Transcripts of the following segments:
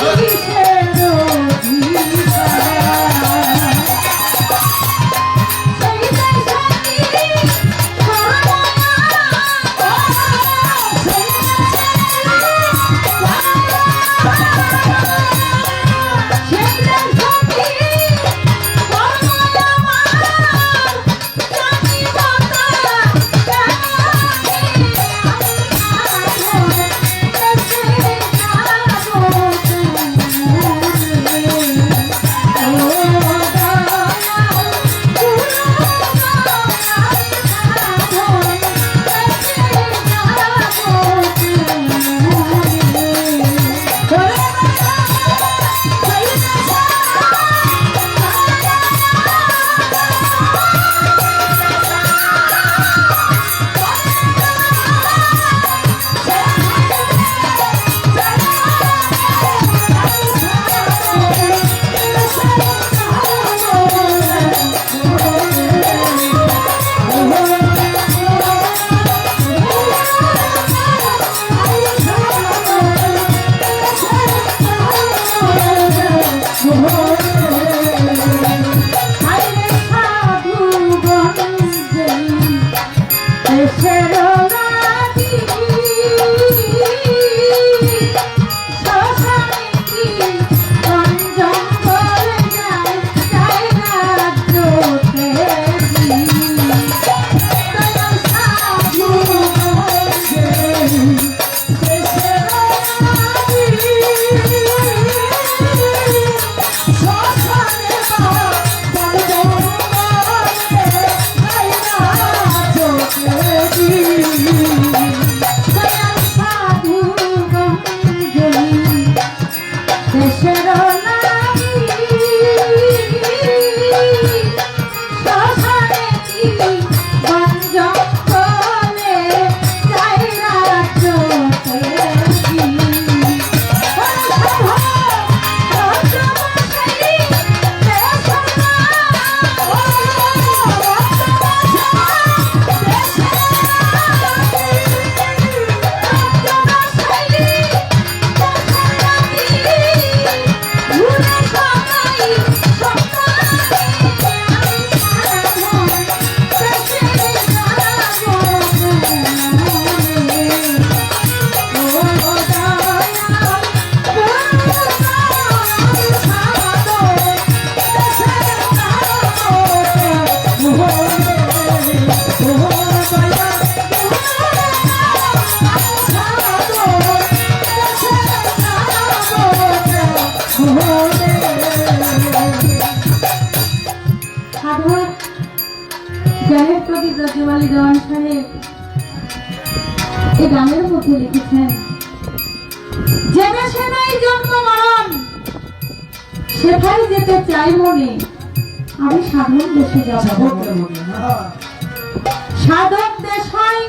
Hey! সাধক জ্ঞানের প্রদীপ রাজওয়ালি দেওয়ান সাহেব এই গানের মধ্যে লিখেছেন, যে দেশে নাই জন্ম মরণ সেটাই যেতে চাই মনে, আমি সাধক দেশে যাব। সাধক দেশ হয়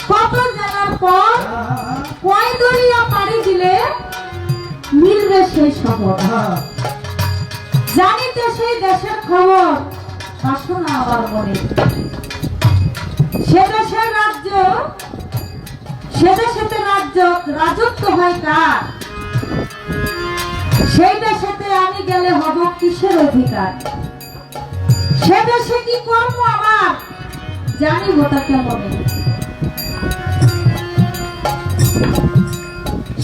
কত জানার পর কয় দরিয়া পাড়ি দিলে মিলবে সেই শহর। জানিতে সেই দেশের খবর বাসনা আবার মনে, সে দেশের রাজ্য সে দেশেতে রাজত্ব হয় কার, সেই দেশেতে আমি গেলে হব কিসের অধিকার। সে দেশে কি কর্ম আমার জানিব তা কেমনে।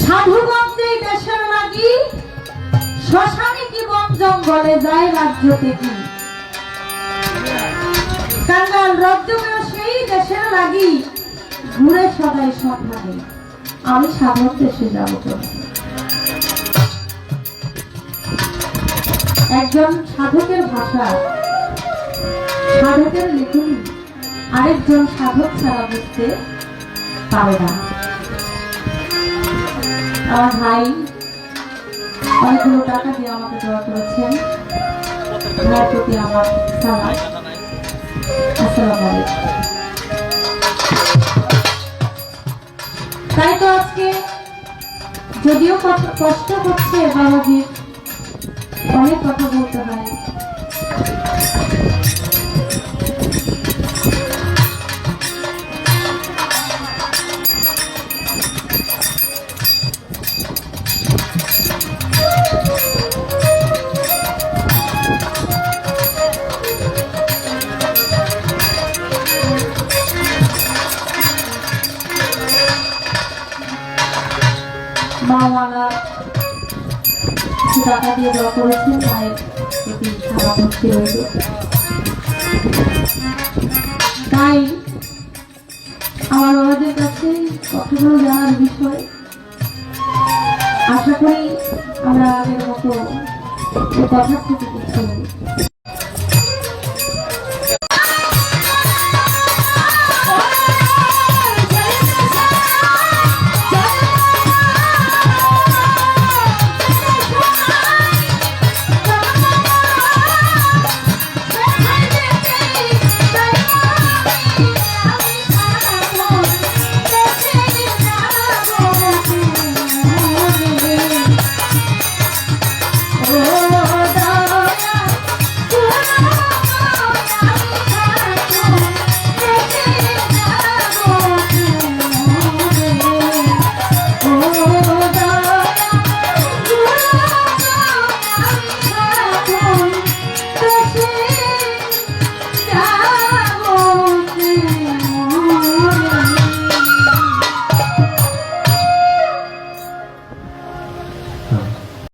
সাধুগঞ্জে দেশের লাগি শ্মশানে কি বন জঙ্গলে যায় রাজ্যতে কি। কাঙ্গাল রাজ্যকে সেই দেশের লাগি ঘুরে সদাই সন্ধানে, আমি সাধক দেশে যাব। একজন সাধকের ভাষা, সাধকের লেখনী আরেকজন সাধক ছাড়া বুঝতে পারে না। আমার ভাই অনেকগুলো টাকা দিয়ে আমাকে দোয়া করেছেন, ভাইয়ের প্রতি আমার সালাম। আসসালামু আলাইকুম। তাই তো আজকে যদিও কষ্ট হচ্ছে বাবাজি, অনেক কথা বলতে হয়, মাওলানা টাকা দিয়ে দোয়া করেছেন, মায়ের প্রতি সারা ভক্তি রইল। তাই আমার বাবাদের কাছে কথাগুলো জানার বিষয়, আশা করি আমরা আগের মতো কথা থেকে কিছু